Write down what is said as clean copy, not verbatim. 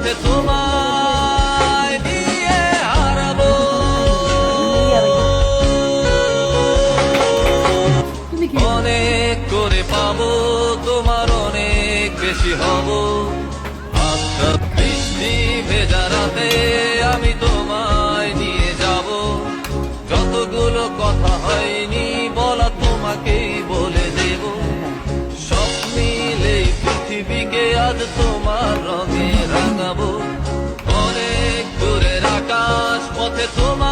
পথে তোমায় নিয়ে হারাবো। অনেক করে পাবো, তোমার অনেক বেশি হব। আজকাল বৃষ্টি ভেজা রাতে আমি তোমায় নিয়ে যাব। যতগুলো কথা হয়নি বলা তোমাকেই বলে দেব। সব মিলে পৃথিবীকে আজ তোমার রঙে রাঙাবো। অনেক দূরের আকাশ পথে তোমার